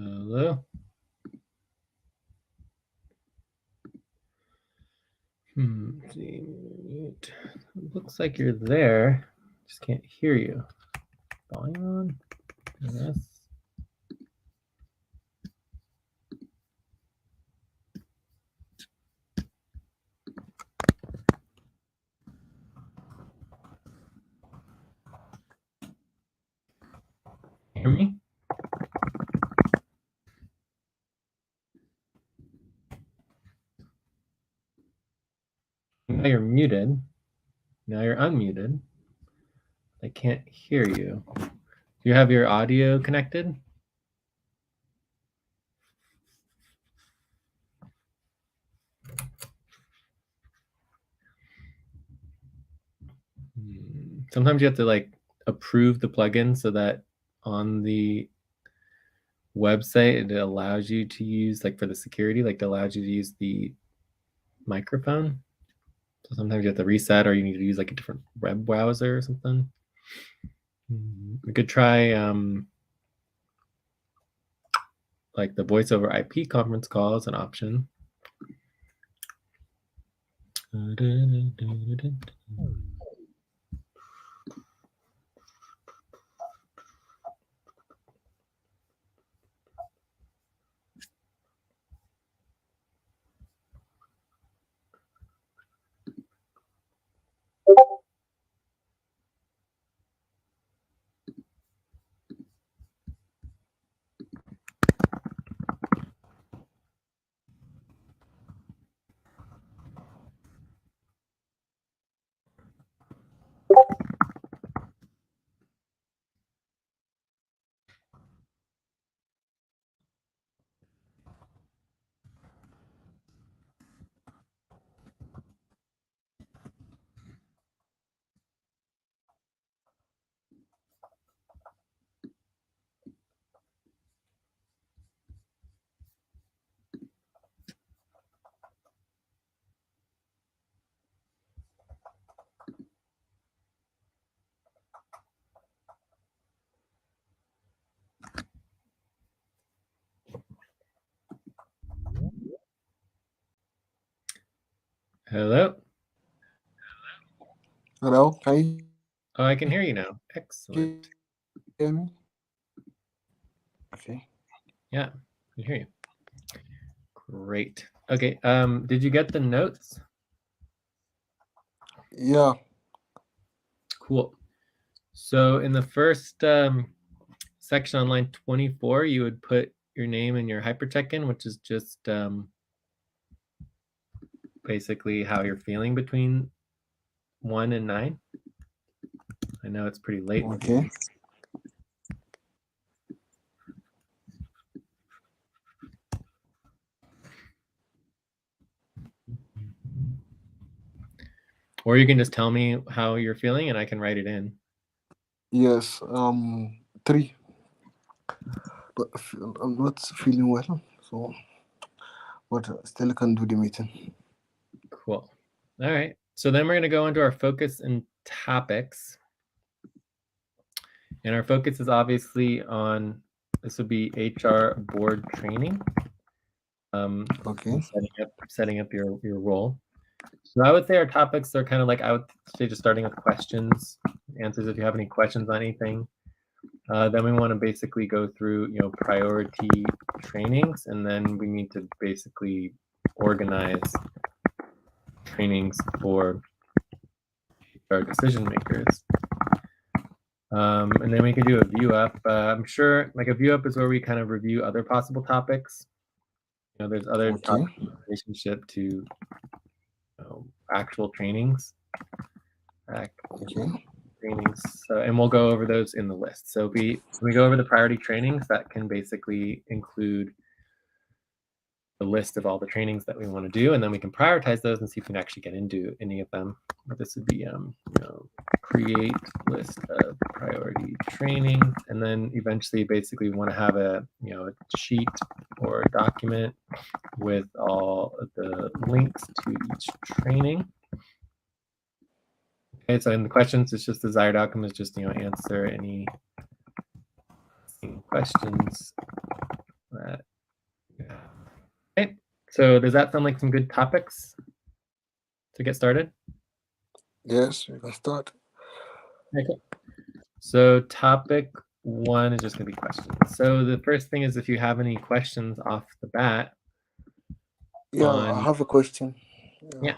Hello. Mute. Looks like you're there. Just can't hear you. Volume on. Yes. Hear me? Now you're muted. Now you're unmuted. I can't hear you. Do you have your audio connected? Sometimes you have to like approve the plugin so that on the website it allows you to use, like for the security, like it allows you to use the microphone. So sometimes you have to reset, or you need to use like a different web browser or something. We could try like the voice over IP conference call is an option. Hello? Hello, can you Oh, I can hear you now. Excellent. hear me? Okay. Yeah, I can hear you. Great. Okay, did you get the notes? Yeah. Cool. So in the first section on line 24, you would put your name and your hypercheck in, which is just basically how you're feeling between 1 and 9. I know it's pretty late. Okay. Or you can just tell me how you're feeling and I can write it in. Yes. 3. But I'm not feeling well, so but still can do the meeting. Cool. All right. So then we're going to go into our focus and topics. And our focus is obviously on, this would be HR board training. Okay. Setting up your role. So I would say our topics are kind of like, I would say just starting with questions, answers if you have any questions on anything. Then we want to basically go through, priority trainings, and then we need to basically organize trainings for our decision makers. And then we can do a view up. I'm sure like a view up is where we kind of review other possible topics. There's other topics in relationship to actual trainings. Trainings. So, and we'll go over those in the list. So we go over the priority trainings, that can basically include the list of all the trainings that we want to do, and then we can prioritize those and see if we can actually get into any of them. But this would be create list of priority trainings, and then eventually basically we want to have a a sheet or a document with all of the links to each training. Okay, so in the questions, it's just desired outcome is just answer any questions So does that sound like some good topics to get started? Yes, we can start. Okay. So topic 1 is just going to be questions. So the first thing is if you have any questions off the bat. Yeah, I have a question. Yeah.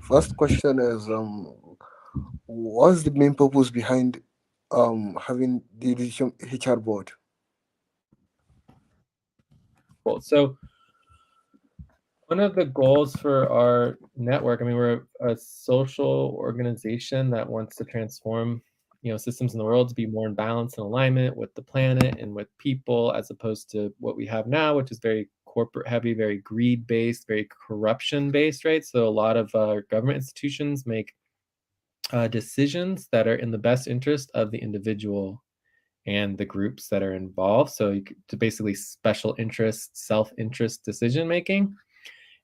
First question is what's the main purpose behind having the decision HR board? Cool. So one of the goals for our network, I mean, we're a social organization that wants to transform, systems in the world to be more in balance and alignment with the planet and with people, as opposed to what we have now, which is very corporate heavy, very greed based, very corruption based, right? So a lot of government institutions make decisions that are in the best interest of the individual and the groups that are involved. So to basically special interest, self-interest decision making.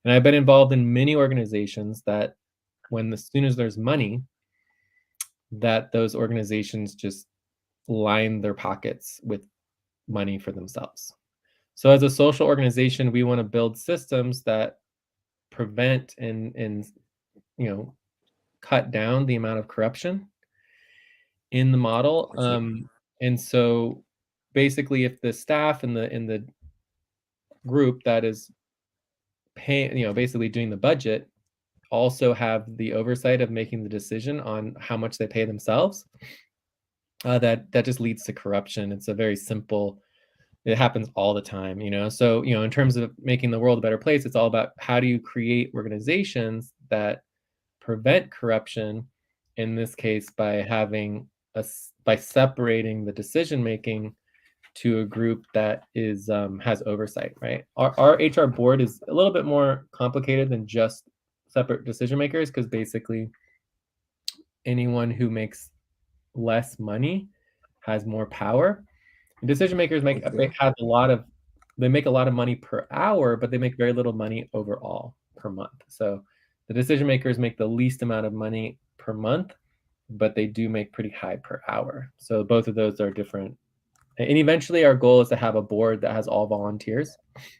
And I've been involved in many organizations that as soon as there's money, that those organizations just line their pockets with money for themselves. So as a social organization, we want to build systems that prevent and cut down the amount of corruption in the model. Okay. And so basically if the staff in the group that is paying, basically doing the budget, also have the oversight of making the decision on how much they pay themselves, that just leads to corruption. It's a very simple, it happens all the time, so in terms of making the world a better place, it's all about how do you create organizations that prevent corruption, in this case by by separating the decision making to a group that is has oversight, right? Our HR board is a little bit more complicated than just separate decision makers, because basically anyone who makes less money has more power. And decision makers make they make a lot of money per hour, but they make very little money overall per month. So the decision makers make the least amount of money per month, but they do make pretty high per hour. So both of those are different. And eventually our goal is to have a board that has all volunteers,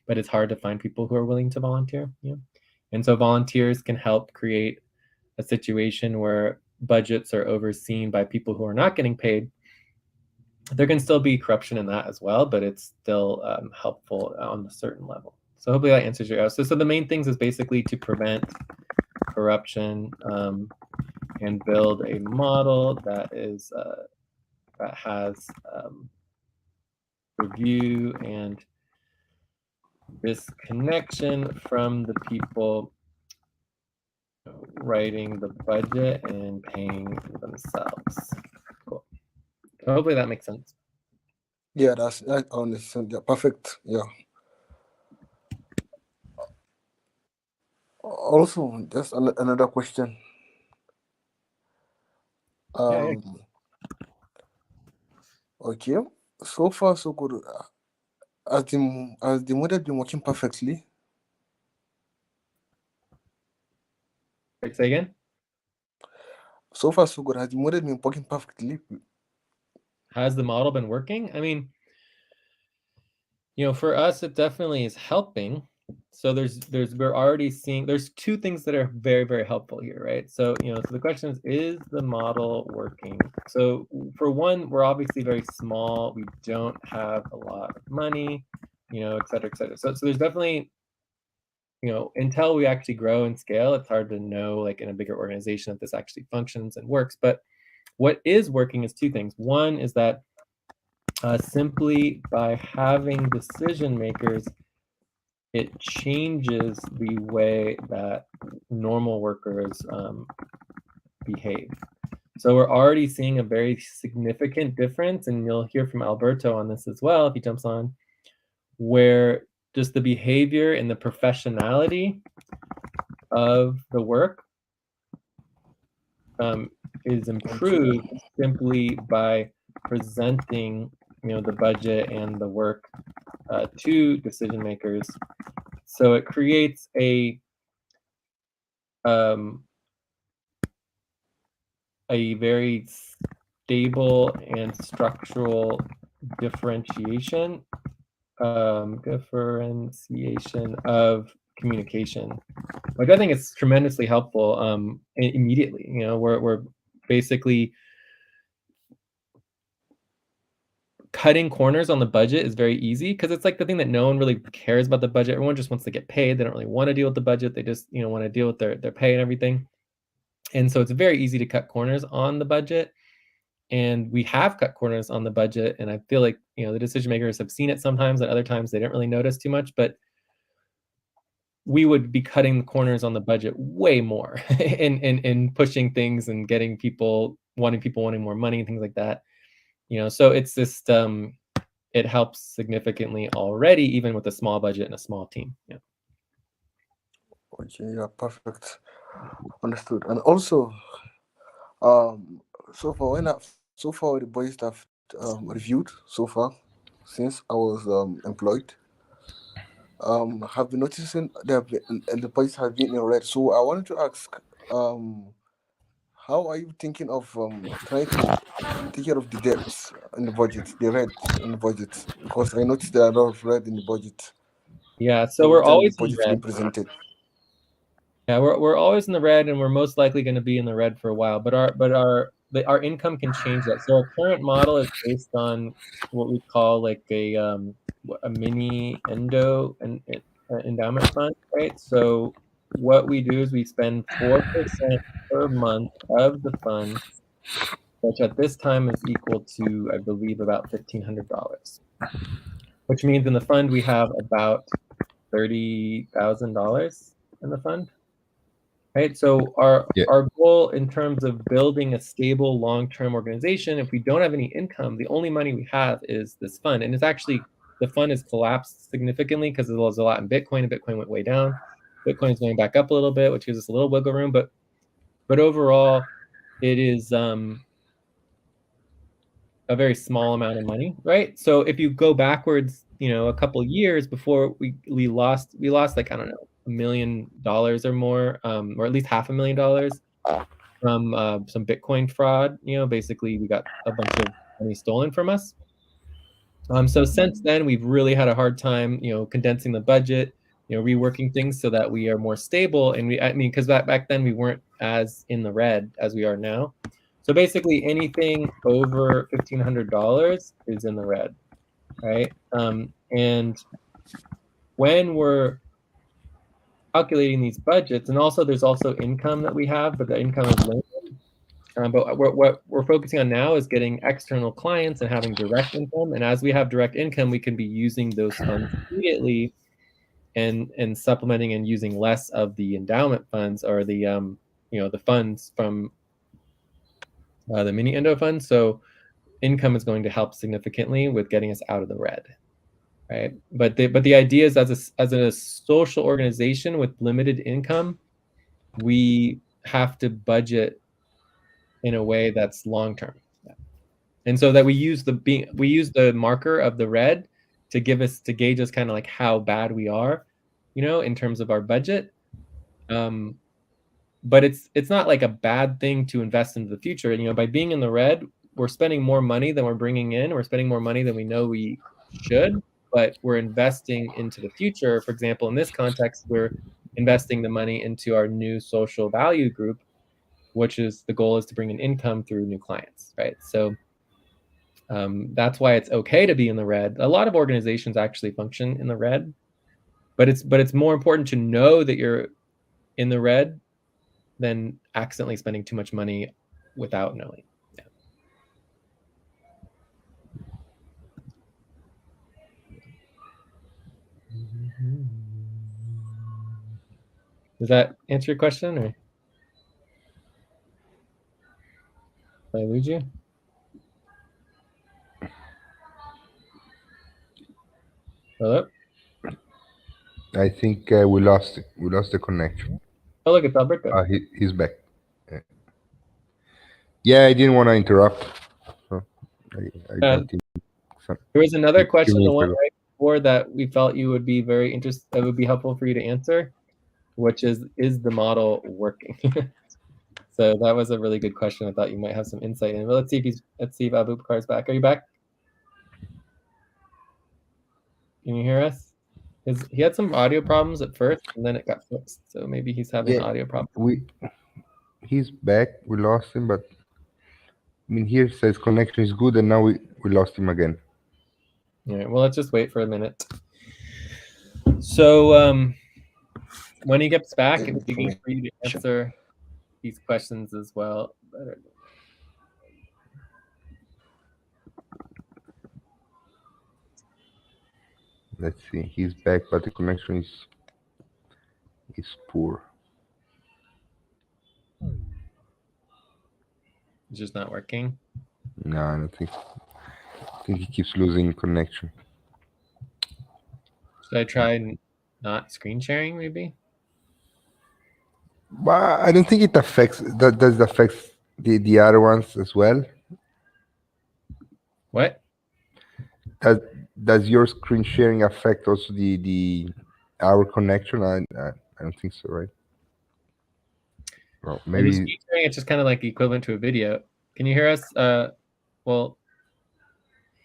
but it's hard to find people who are willing to volunteer. And so volunteers can help create a situation where budgets are overseen by people who are not getting paid. There can still be corruption in that as well, but it's still helpful on a certain level. So hopefully that answers your question. So the main things is basically to prevent corruption and build a model that has review and disconnection from the people writing the budget and paying themselves. Cool. So hopefully that makes sense. Yeah, I understand. Yeah, perfect. Yeah. Also, just another question. Yeah. Okay. So far, so good. Has the model been working perfectly? Wait, say again? So far, so good. Has the model been working perfectly? Has the model been working? I mean, for us, it definitely is helping. So we're already seeing, there's two things that are very, very helpful here, right? So, so the question is the model working? So for one, we're obviously very small. We don't have a lot of money, et cetera, et cetera. So there's definitely, until we actually grow and scale, it's hard to know, like in a bigger organization, that this actually functions and works. But what is working is two things. One is that simply by having decision makers, it changes the way that normal workers behave. So we're already seeing a very significant difference, and you'll hear from Alberto on this as well if he jumps on, where just the behavior and the professionality of the work is improved simply by presenting the budget and the work to decision makers. So it creates a very stable and structural differentiation differentiation of communication, which I think is tremendously helpful immediately. You know, we're basically cutting corners on the budget is very easy because it's like the thing that no one really cares about the budget. Everyone just wants to get paid. They don't really want to deal with the budget. They just, you know, want to deal with their pay and everything. And so it's very easy to cut corners on the budget. And we have cut corners on the budget. And I feel like, you know, the decision makers have seen it sometimes, and other times they don't really notice too much. But we would be cutting the corners on the budget way more and pushing things and getting people wanting more money and things like that. You know, so it's just it helps significantly already, even with a small budget and a small team. Yeah. Okay, yeah, perfect. Understood. And also, so far the boys have reviewed so far since I was employed, have been noticing and the boys have been in red. So I wanted to ask, how are you thinking of trying to take care of the debts in the budget, the red in the budget? Because I noticed there are a lot of red in the budget Yeah, so every we're time the always in budget is red. being presented. Yeah, we're always in the red, and we're most likely going to be in the red for a while. But our income can change that. So our current model is based on what we call like a mini endowment fund, right? So what we do is we spend 4% per month of the fund, which at this time is equal to, I believe, about $1,500, which means in the fund we have about $30,000 in the fund. Right. So our goal in terms of building a stable long-term organization, if we don't have any income, the only money we have is this fund. And it's actually, the fund has collapsed significantly because there was a lot in Bitcoin, and Bitcoin went way down. Bitcoin's going back up a little bit, which gives us a little wiggle room. But overall, it is a very small amount of money, right? So if you go backwards, you know, a couple years before we lost like, I don't know, $1 million or more, or at least $500,000 from some Bitcoin fraud. You know, basically we got a bunch of money stolen from us. So since then we've really had a hard time, you know, condensing the budget, you know, reworking things so that we are more stable. And I mean, because back then we weren't as in the red as we are now. So basically anything over $1,500 is in the red, right? And when we're calculating these budgets, and also there's also income that we have, but the income is limited. But what we're focusing on now is getting external clients and having direct income. And as we have direct income, we can be using those funds immediately and supplementing and using less of the endowment funds or the you know, the funds from the mini endo fund. So income is going to help significantly with getting us out of the red, right? But the idea is, as a social organization with limited income, we have to budget in a way that's long term. And so that we use the marker of the red to gauge us kind of like how bad we are, you know, in terms of our budget. But it's not like a bad thing to invest into the future. You know, by being in the red, we're spending more money than we're bringing in. We're spending more money than we know we should, but we're investing into the future. For example, in this context, we're investing the money into our new social value group, which is the goal is to bring in income through new clients, right? So that's why it's okay to be in the red. A lot of organizations actually function in the red, but it's more important to know that you're in the red than accidentally spending too much money without knowing. Yeah. Does that answer your question, or did I lose you? Hello? I think we lost the connection. Oh, look, it's Alberto. He's back. Yeah, I didn't want to interrupt. So I continued. There was another question, the minutes one ago. right before that we felt you would be very interested, that would be helpful for you to answer, which is the model working? So that was a really good question. I thought you might have some insight in. But let's see if Abubakar is back. Are you back? Can you hear us? He had some audio problems at first, and then it got fixed. So maybe he's having Yeah, audio problems. he's back. We lost him, but I mean, here it says connection is good, and now we lost him again. All right. Well, let's just wait for a minute. So when he gets back, it would be good for you to answer these questions as well. Let's see. He's back, but the connection is poor. It's just not working. No, I don't think. I think he keeps losing connection. Should I try not screen sharing, maybe? But I don't think it affects. Does it affects the other ones as well? What? Does your screen sharing affect also the our connection? I don't think so, right? Well, maybe. Screen sharing, it's just kind of like equivalent to a video. Can you hear us? Well,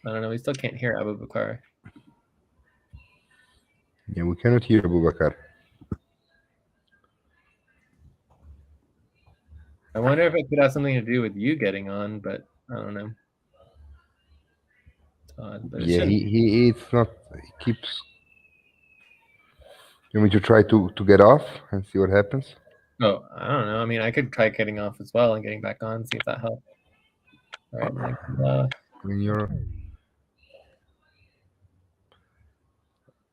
I don't know. We still can't hear Abubakar. Yeah, we cannot hear Abubakar. I wonder if it could have something to do with you getting on, but I don't know. It's odd, but Yeah, it's not. He keeps. You want me to try to get off and see what happens? Oh, I don't know. I mean, I could try getting off as well and getting back on, see if that helps. All right. When you're.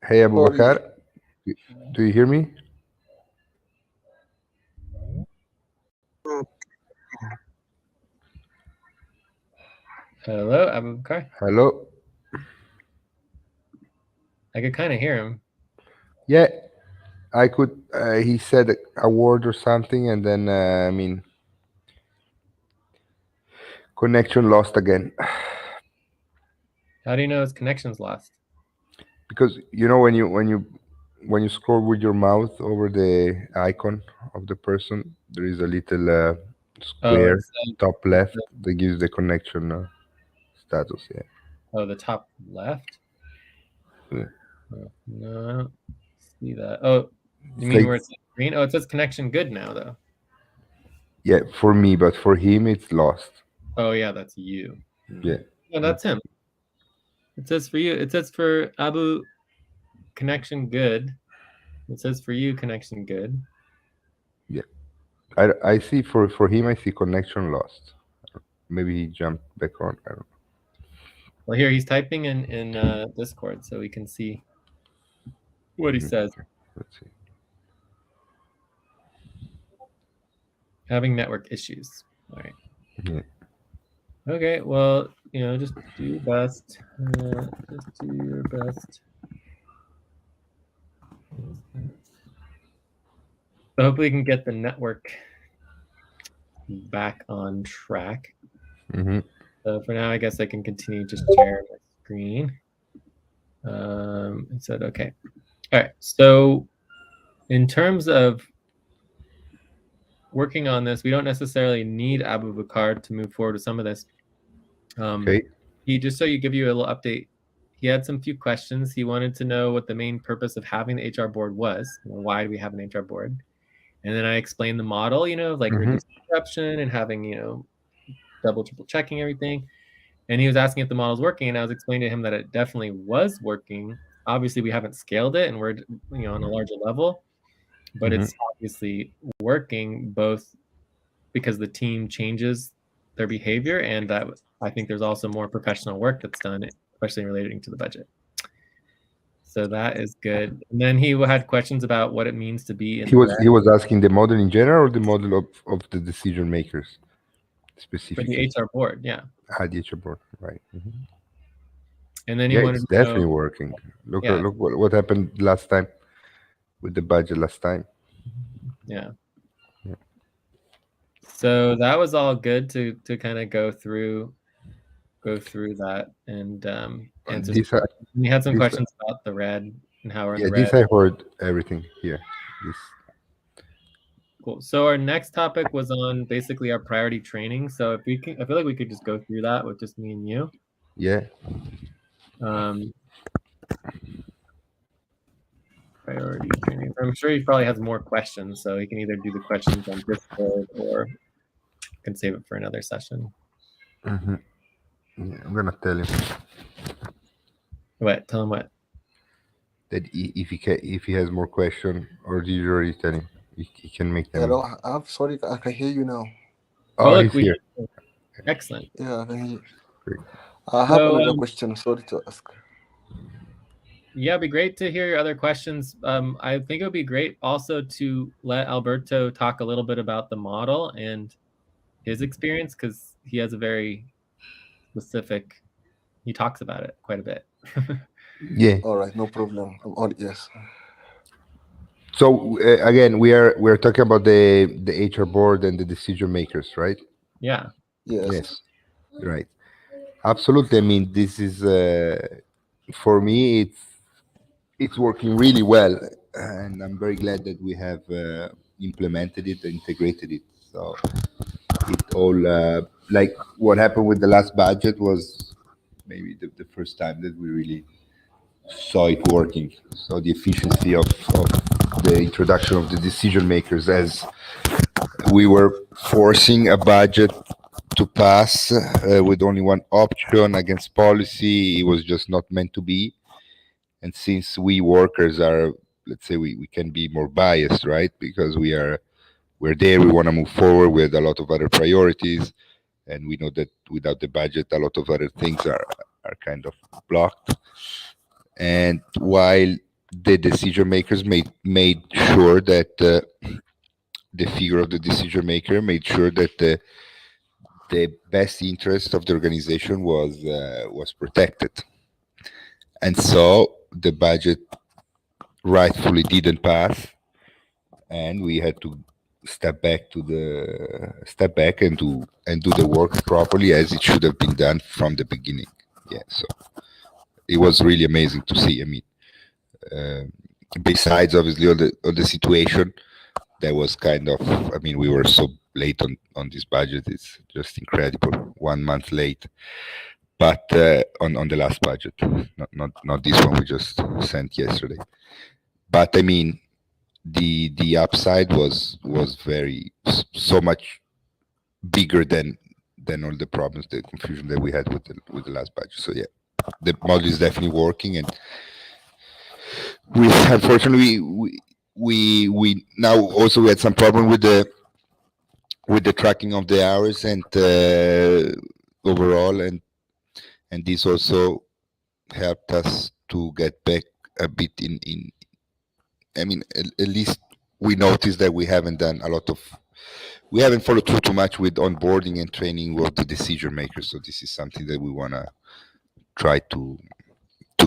Hey, Abubakar, do you hear me? Hello, Abubakar. Hello. I could kind of hear him. Yeah, I could. He said a word or something, and then I mean, connection lost again. How do you know his connection's lost? Because you know when you scroll with your mouse over the icon of the person, there is a little square top left that gives the connection status. Yeah. Oh, the top left? Yeah. Oh, no, I don't see that. Oh, you mean where it's green? Oh, it says connection good now, though. Yeah, for me, but for him, it's lost. Oh, yeah, that's you. Yeah. No, that's him. It says for you. It says for Abu, connection good. It says for you, connection good. Yeah. I see for him, I see connection lost. Maybe he jumped back on. I don't know. Well, here he's typing in Discord, so we can see what he says. Let's see. Having network issues. All right. Yeah. Okay. Well, just do your best. Just do your best. So hopefully, we can get the network back on track. Mm-hmm. So for now, I guess I can continue to share my screen. It said, okay. All right. So in terms of working on this, we don't necessarily need Abubakar to move forward with some of this. Okay. He just so you give you a little update. He had some few questions. He wanted to know what the main purpose of having the HR board was. Why do we have an HR board? And then I explained the model, like reducing corruption and having, double, triple checking everything. And he was asking if the model's working, and I was explaining to him that it definitely was working. Obviously, we haven't scaled it, and we're on a larger level, but it's obviously working both because the team changes their behavior, and that I think there's also more professional work that's done, especially relating to the budget. So that is good. And then he had questions about what it means to be in He was asking the model in general or the model of the decision makers specifically? For the HR board, yeah. The HR board, right. And then he wanted it's to know, definitely working. Look what happened last time with the budget last time. Yeah. So that was all good to kind of go through that and answer some questions. We had some questions about the red and how we're in the red. This I heard everything here. Cool. So our next topic was on basically our priority training. So if we can, I feel like we could just go through that with just me and you. Yeah. priority training. I'm sure he probably has more questions, so he can either do the questions on Discord or can save it for another session. Yeah, I'm gonna tell him What? Tell him what? that if he has more question, or did you already tell him? He can make them. Hello, I'm sorry, I can hear you now. Oh, look, he's here. Excellent. Yeah, I can hear you. Great. I have So, another question. Sorry to ask. Yeah, it'd be great to hear your other questions. I think it would be great also to let Alberto talk a little bit about the model and his experience, because he has a very specific, he talks about it quite a bit. Yeah. All right, no problem. I'm all yes. So again, we're talking about the HR board and the decision makers, right? Yeah. Yes. Yes. Right. Absolutely. I mean, this is for me. It's working really well, and I'm very glad that we have implemented it, integrated it. So it all like what happened with the last budget was maybe the first time that we really saw it working. So the efficiency of the introduction of the decision makers, as we were forcing a budget to pass with only one option against policy, it was just not meant to be. And since we workers are, let's say, we can be more biased, right? Because we're there, we want to move forward with a lot of other priorities, and we know that without the budget, a lot of other things are kind of blocked. And while the decision makers made sure that the figure of the decision maker made sure that the best interest of the organization was protected, and so the budget rightfully didn't pass, and we had to step back and do the work properly as it should have been done from the beginning. Yeah, so it was really amazing to see. I mean, besides obviously on the situation that was kind of, I mean, we were so late on this budget. It's just incredible. 1 month late, but on the last budget, not this one we just sent yesterday. But I mean, the upside was very so much bigger than all the problems, the confusion that we had with the last budget. So yeah, the model is definitely working, and we unfortunately we now also we had some problem with the tracking of the hours and overall, and this also helped us to get back a bit in I mean, at least we noticed that we haven't followed through too much with onboarding and training of the decision makers. So this is something that we want to try to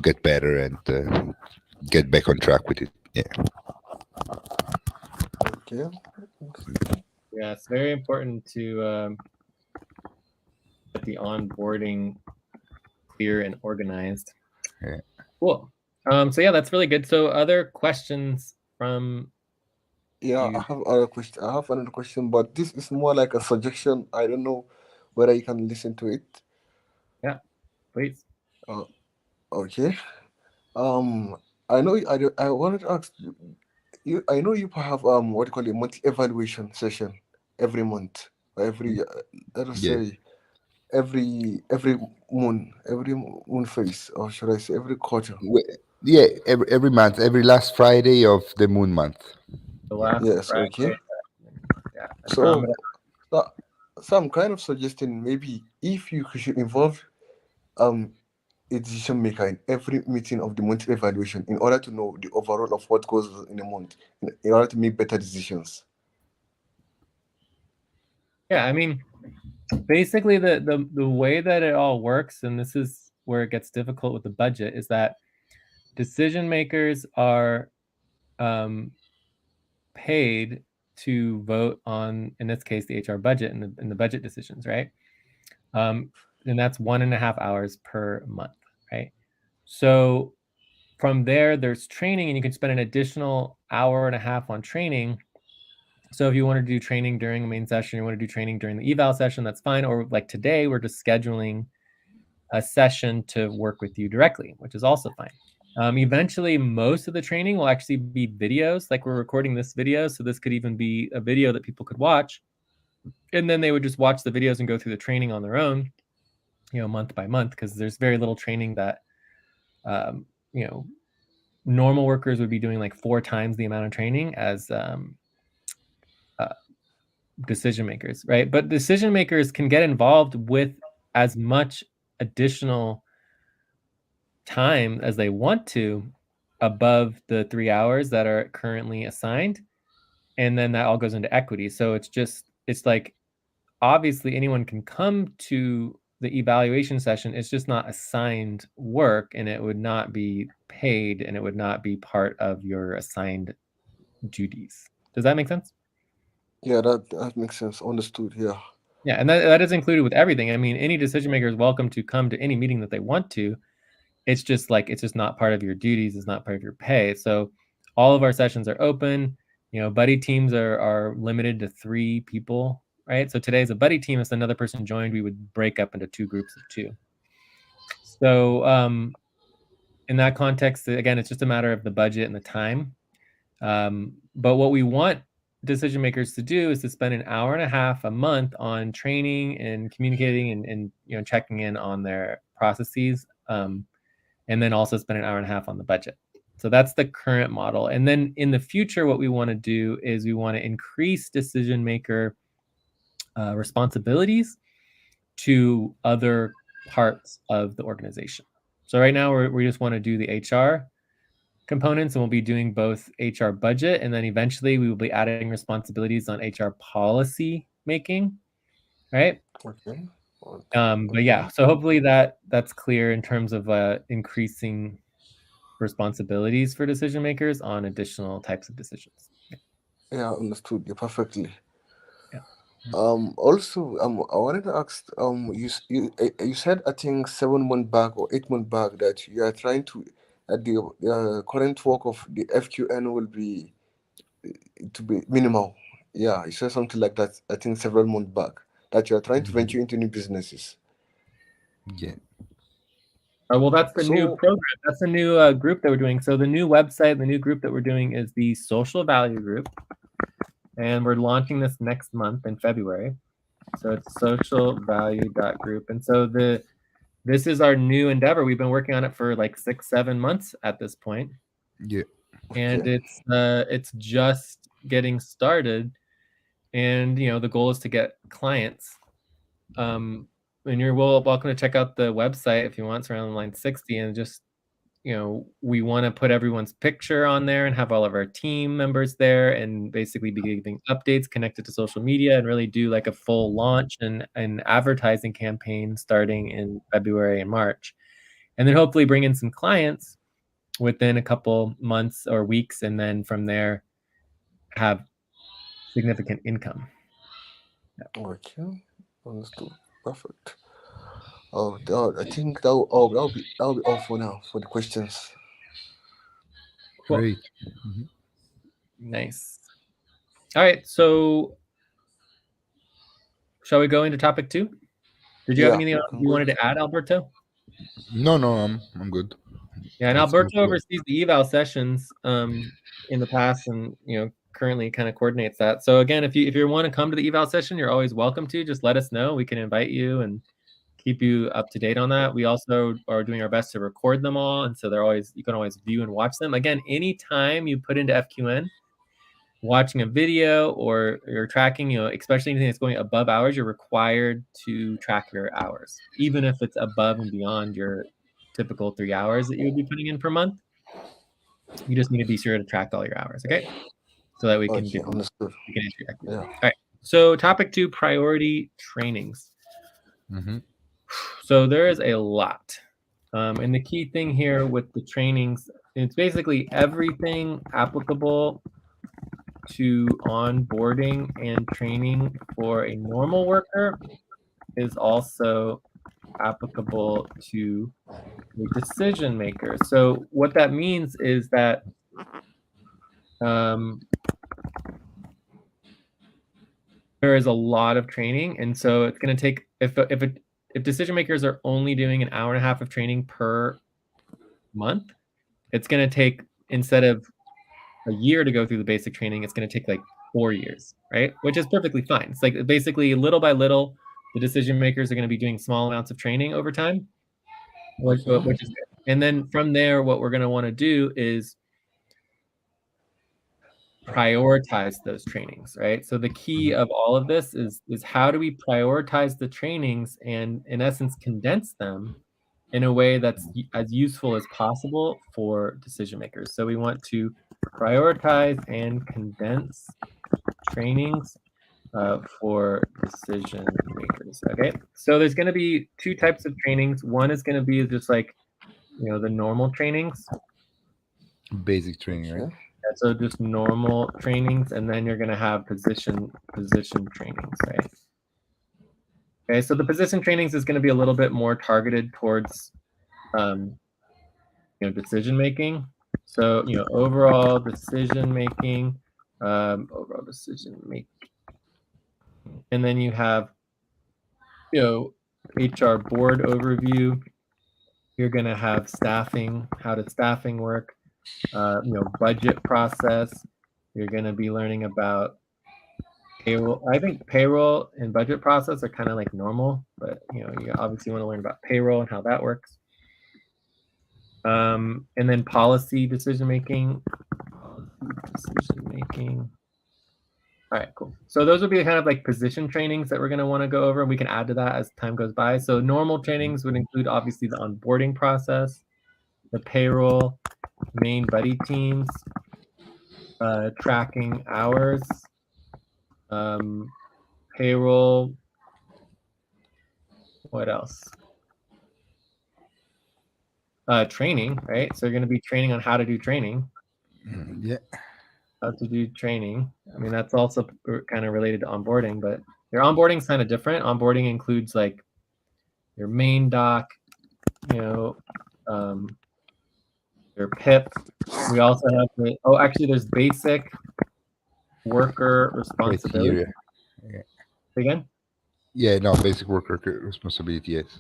get better and get back on track with it. Yeah. Okay. Yeah, it's very important to get the onboarding clear and organized. Yeah. Cool. So yeah, that's really good. So other questions from Yeah, you? I have another question. But this is more like a suggestion. I don't know whether you can listen to it. Yeah, please. Okay. I know. I wanted to ask you. I know you have what do you call it, monthly evaluation session every month or every let us Yeah. say every moon phase, or should I say every quarter? Yeah, every month, every last Friday of the moon month. The last Yes. Friday. Okay. Yeah. So, so I'm kind of suggesting maybe if you should involve a decision maker in every meeting of the monthly evaluation in order to know the overall of what goes in a month, in order to make better decisions. Yeah, I mean, basically the way that it all works, and this is where it gets difficult with the budget, is that decision makers are paid to vote on, in this case, the HR budget and the budget decisions, right? And that's 1.5 hours per month, right? So from there, there's training, and you can spend an additional 1.5 hours on training. So if you want to do training during a main session, you want to do training during the eval session, that's fine. Or like today, we're just scheduling a session to work with you directly, which is also fine. Eventually, most of the training will actually be videos, like we're recording this video. So this could even be a video that people could watch. And then they would just watch the videos and go through the training on their own, month by month, because there's very little training that, normal workers would be doing like 4 times the amount of training as decision makers, right? But decision makers can get involved with as much additional time as they want to above the 3 hours that are currently assigned. And then that all goes into equity. So it's like, obviously anyone can come to the evaluation session. It's just not assigned work, and it would not be paid, and it would not be part of your assigned duties. Does that make sense? Yeah, that makes sense. Understood. Yeah. Yeah, and that is included with everything. I mean, any decision maker is welcome to come to any meeting that they want to. It's just not part of your duties. It's not part of your pay. So all of our sessions are open. Buddy teams are limited to 3 people, right? So today's a buddy team. If another person joined, we would break up into 2 groups of 2. So in that context, again, it's just a matter of the budget and the time. But what we want decision makers to do is to spend an hour and a half a month on training and communicating and checking in on their processes, and then also spend an hour and a half on the budget. So that's the current model. And then in the future, what we want to do is we want to increase decision maker responsibilities to other parts of the organization. So right now we just want to do the HR components, and we'll be doing both HR budget, and then eventually we will be adding responsibilities on HR policy making, right? Okay. But yeah, so hopefully that's clear in terms of increasing responsibilities for decision makers on additional types of decisions. Yeah, understood. Yeah, perfectly. Yeah. Also, I wanted to ask, you said, I think 7 months back or 8 months back, that you are trying to, that the current work of the FQN will be to be minimal. Yeah, you said something like that, I think several months back, that you are trying to venture into new businesses. Yeah. Well, that's the new So, program. That's the new group that we're doing. So the new website, the new group that we're doing is the Social Value Group. And we're launching this next month in February. So it's socialvalue.group. And so this is our new endeavor. We've been working on it for like 6-7 months at this point. Yeah. And okay. it's just getting started. And the goal is to get clients. And you're welcome to check out the website if you want. It's around line 60, and just we want to put everyone's picture on there and have all of our team members there, and basically be giving updates connected to social media, and really do like a full launch and an advertising campaign starting in February and March, and then hopefully bring in some clients within a couple months or weeks, and then from there have significant income. Yeah. Okay, understood. Perfect. I think that'll be all for now for the questions. Cool. Great. Nice. All right, so shall we go into topic 2? Did you have anything else you wanted to add, Alberto? No, I'm good. Yeah, and Let's Alberto move on. oversees the eval sessions in the past, and currently kind of coordinates that. So again, if you want to come to the eval session, you're always welcome to. Just let us know. We can invite you and keep you up to date on that. We also are doing our best to record them all, and so you can always view and watch them. Again, anytime you put into FQN, watching a video or you're tracking, especially anything that's going above hours, you're required to track your hours, even if it's above and beyond your typical 3 hours that you would be putting in per month. You just need to be sure to track all your hours, okay? So that we can Okay, understood. we can answer your questions. Yeah. All right. So topic 2, priority trainings. So there is a lot. And the key thing here with the trainings, it's basically everything applicable to onboarding and training for a normal worker is also applicable to the decision maker. So what that means is that there is a lot of training, and so it's going to take, if decision makers are only doing an hour and a half of training per month, it's going to take, instead of a year to go through the basic training, it's going to take like 4 years, right? Which is perfectly fine. It's like basically little by little, the decision makers are going to be doing small amounts of training over time, which is good. And then from there, what we're going to want to do is prioritize those trainings, right? So the key of all of this is how do we prioritize the trainings and in essence condense them in a way that's as useful as possible for decision makers. So we want to prioritize and condense trainings for decision makers. Okay, so there's going to be 2 types of trainings. One is going to be just like, you know, the normal trainings, Basic training, right? yeah, so just normal trainings, and then you're going to have position trainings, right? Okay, so the position trainings is going to be a little bit more targeted towards you know, decision making. So, you know, overall decision making, and then you have, you know, HR board overview. You're going to have staffing, how does staffing work, you know, budget process. You're going to be learning about payroll. I think payroll and budget process are kind of like normal, but you know, you obviously want to learn about payroll and how that works. And then policy decision making. All right, cool. So those would be kind of like position trainings that we're going to want to go over. We can add to that as time goes by. So normal trainings would include obviously the onboarding process, the payroll, main buddy teams, tracking hours, payroll. What else? Training, right? So you're going to be training on how to do training. Yeah. How to do training. I mean, that's also kind of related to onboarding, but your onboarding is kind of different. Onboarding includes like your main doc, you know, your PIP. We also have the, oh, actually, there's basic worker responsibility. Yeah. Again? Yeah, no, basic worker responsibility, yes.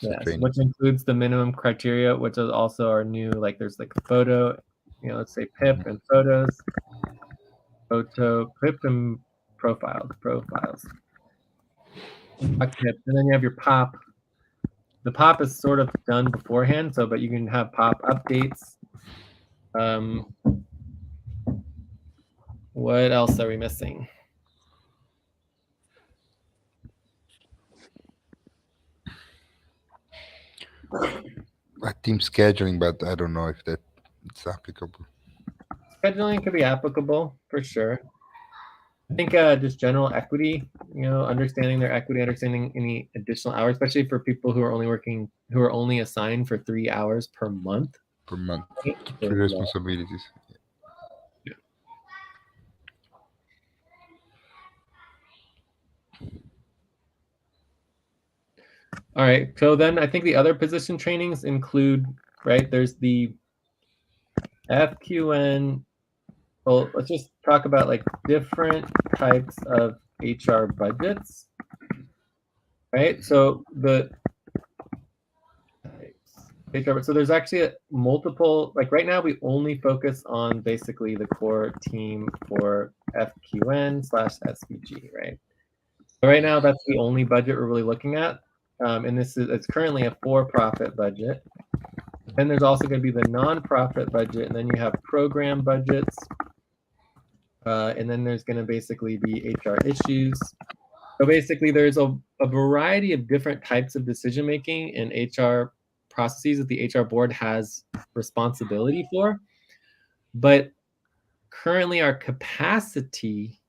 Yes, which includes the minimum criteria, which is also our new, like there's like photo, you know, let's say PIP and photos, PIP and profiles. And then you have your POP. The POP is sort of done beforehand, so but you can have POP updates. What else are we missing? Team scheduling, but I don't know if it's applicable. Scheduling could be applicable for sure. I think just general equity, you know, understanding their equity, understanding any additional hours, especially for people who are only assigned for 3 hours per month. Per month. 3 responsibilities. Yeah. All right. So then I think the other position trainings include, right, there's the FQN. Well, let's just talk about like different types of HR budgets, right? So there's actually multiple, like right now we only focus on basically the core team for FQN/SVG, right? So right now that's the only budget we're really looking at. And it's currently a for-profit budget. Then there's also going to be the nonprofit budget, and then you have program budgets. And then there's going to basically be HR issues. So basically there's a variety of different types of decision making and HR processes that the HR board has responsibility for. But currently our capacity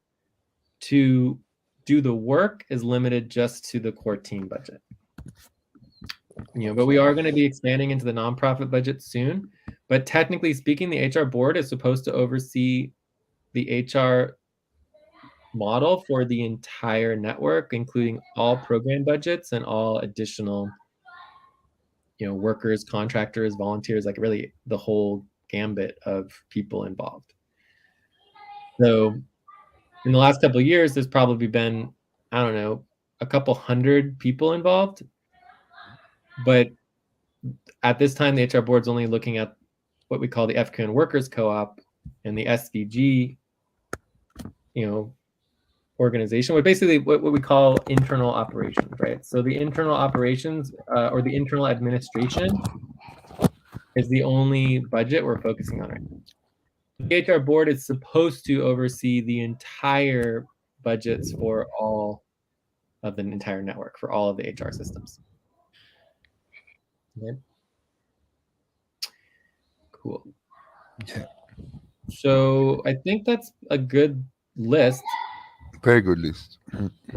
to do the work is limited just to the core team budget. You know, but we are going to be expanding into the nonprofit budget soon. But technically speaking, the HR board is supposed to oversee the HR model for the entire network, including all program budgets and all additional, you know, workers, contractors, volunteers, like really the whole gambit of people involved. So in the last couple of years, there's probably been, I don't know, a couple hundred people involved. But at this time, the HR board's only looking at what we call the FQN Workers Co-op and the SVG, organization, but basically what we call internal operations, right? So the internal operations or the internal administration is the only budget we're focusing on right now. The HR board is supposed to oversee the entire budgets for all of the entire network, for all of the HR systems. Okay. Cool. Yeah. So I think that's a good list. Very good list.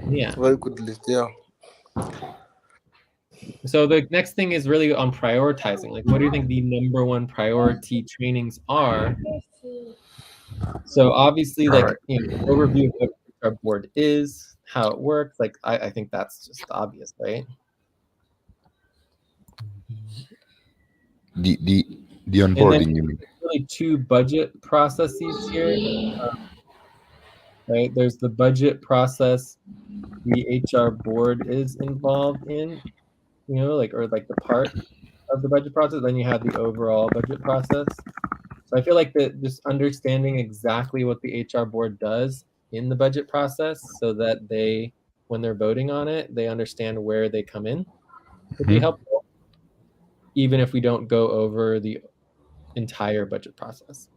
Yeah. Very good list. Yeah. So the next thing is really on prioritizing. Like, what do you think the number one priority trainings are? So obviously, like, overview of what our board is, how it works. Like, I think that's just obvious, right? The onboarding, you mean? Really two budget processes here, right? There's the budget process the HR board is involved in, or the part of the budget process. Then you have the overall budget process. So I feel like that just understanding exactly what the HR board does in the budget process, so that they, when they're voting on it, they understand where they come in, would be helpful, even if we don't go over the entire budget process.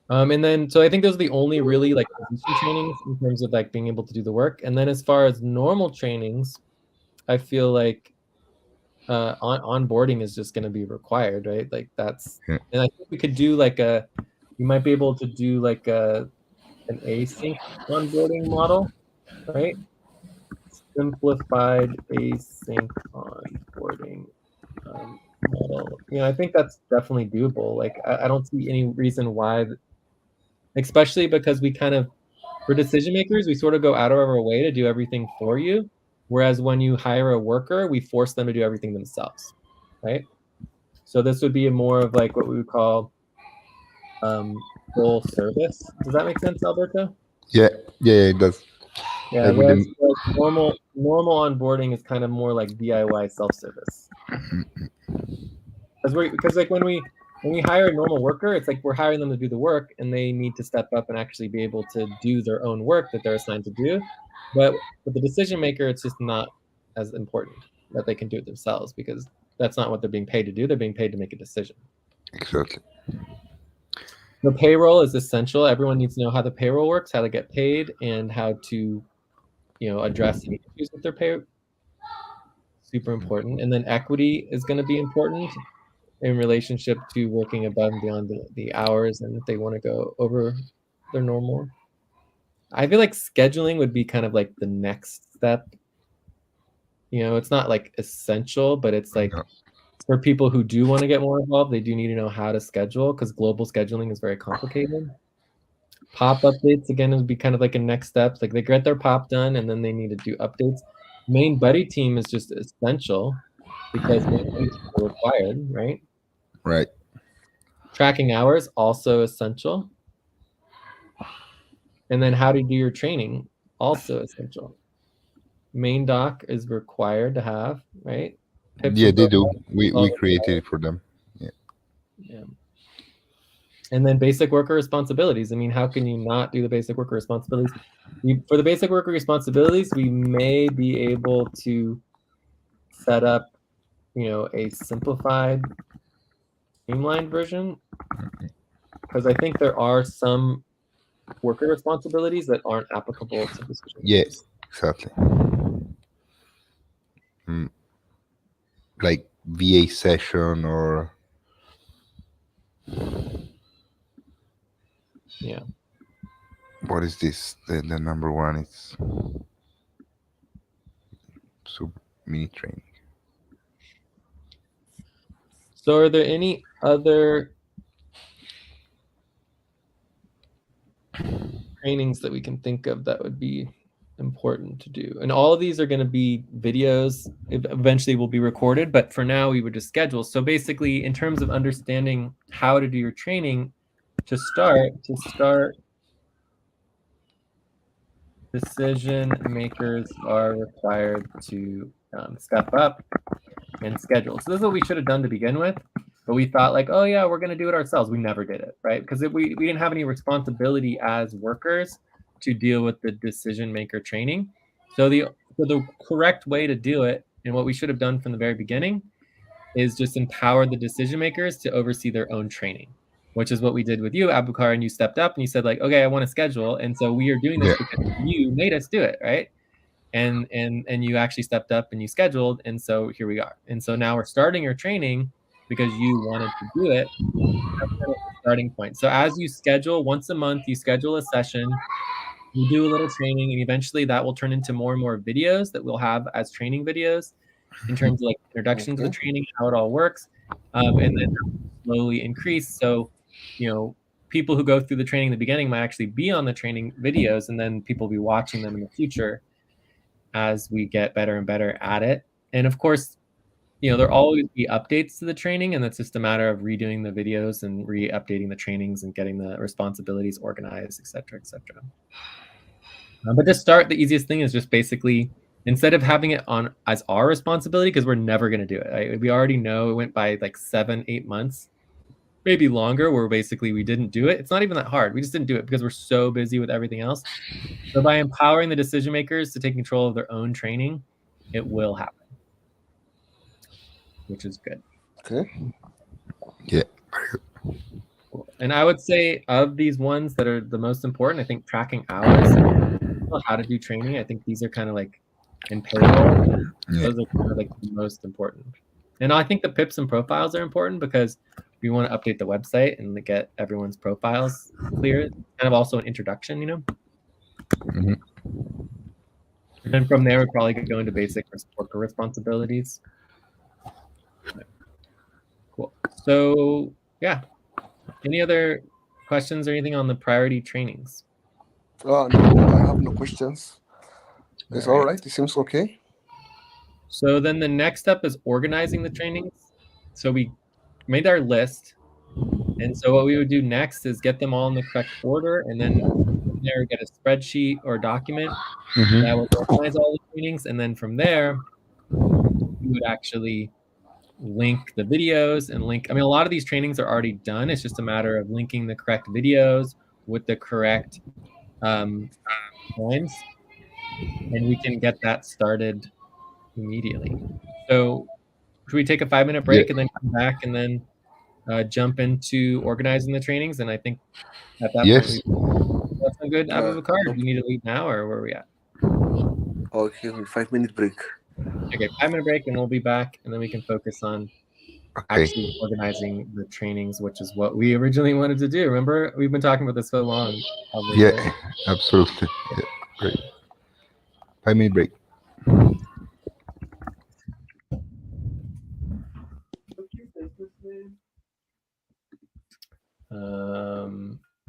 And then, so I think those are the only really like position trainings in terms of like being able to do the work. And then as far as normal trainings, I feel like onboarding is just going to be required, right? Like that's, and I think we could do like you might be able to do like an async onboarding model, right? Simplified async onboarding model. I think that's definitely doable. Like I don't see any reason why, especially because we kind of, for decision makers, we sort of go out of our way to do everything for you. Whereas when you hire a worker, we force them to do everything themselves, right? So this would be more of like what we would call full service. Does that make sense, Alberto? Yeah, it does. Yeah, whereas like normal onboarding is kind of more like DIY self-service. Because like when we hire a normal worker, it's like we're hiring them to do the work, and they need to step up and actually be able to do their own work that they're assigned to do. But with the decision maker, it's just not as important that they can do it themselves, because that's not what they're being paid to do. They're being paid to make a decision. Exactly. The payroll is essential. Everyone needs to know how the payroll works, how to get paid, and how to, address any issues with their pay. Super important. And then equity is going to be important in relationship to working above and beyond the hours, and if they want to go over their normal. I feel like scheduling would be kind of like the next step. It's not like essential, but it's like for people who do want to get more involved, they do need to know how to schedule, because global scheduling is very complicated. Pop updates, again, would be kind of like a next step. Like they get their pop done, and then they need to do updates. Main buddy team is just essential, because main buddy team are required, right? Right. Tracking hours, also essential. And then how to do your training, also essential. Main doc is required to have, right? Yeah, they do. We created it for them. Yeah. And then basic worker responsibilities. I mean, how can you not do the basic worker responsibilities? For the basic worker responsibilities, we may be able to set up, a simplified, streamlined version, because I think there are some worker responsibilities that aren't applicable to this. Yes, exactly. Like VA session or what is this? The number one is super mini training. So are there any other trainings that we can think of that would be important to do? And all of these are going to be videos. Eventually will be recorded, but for now we would just schedule. So basically, in terms of understanding how to do your training, to start, decision makers are required to step up and scheduled. So this is what we should have done to begin with. But we thought like, oh yeah, we're going to do it ourselves. We never did it, right? Because we didn't have any responsibility as workers to deal with the decision maker training. So the correct way to do it, and what we should have done from the very beginning, is just empower the decision makers to oversee their own training, which is what we did with you, Abubakar, and you stepped up and you said like, okay, I want to schedule. And so we are doing this because you made us do it, right? And you actually stepped up and you scheduled, and so here we are. And so now we're starting your training because you wanted to do it. That's kind of the starting point. So as you schedule once a month, you schedule a session, you do a little training, and eventually that will turn into more and more videos that we'll have as training videos in terms of like introduction to the training, how it all works, and then slowly increase. So, people who go through the training in the beginning might actually be on the training videos, and then people will be watching them in the future as we get better and better at it. And of course, there'll always be updates to the training, and that's just a matter of redoing the videos and re-updating the trainings and getting the responsibilities organized, et cetera, et cetera. But to start, the easiest thing is just basically, instead of having it on as our responsibility, because we're never going to do it. Right? We already know it went by like 7-8 months, maybe longer, where basically we didn't do it. It's not even that hard. We just didn't do it because we're so busy with everything else. So by empowering the decision makers to take control of their own training, it will happen, which is good. Okay. Yeah. Cool. And I would say of these ones that are the most important, I think tracking hours, how to do training, I think these are kind of like in payroll. Those are kind of like the most important. And I think the pips and profiles are important because we want to update the website and get everyone's profiles clear. It's kind of also an introduction, Mm-hmm. And then from there, we probably could go into basic worker responsibilities. Cool. So yeah, any other questions or anything on the priority trainings? No, I have no questions. It's all right. It seems okay. So then the next step is organizing the trainings. So we made our list. And so what we would do next is get them all in the correct order, and then from there get a spreadsheet or document that will organize all the trainings. And then from there, we would actually link the videos and link. I mean, a lot of these trainings are already done. It's just a matter of linking the correct videos with the correct times, and we can get that started immediately. So should we take a 5-minute break and then come back and then jump into organizing the trainings? And I think at that point, that's good. Abubakar, do you need to leave now, or where are we at? Okay, 5-minute break. Okay, 5-minute break, and we'll be back, and then we can focus on actually organizing the trainings, which is what we originally wanted to do. Remember, we've been talking about this so long. Yeah, absolutely. Yeah, great. 5-minute break.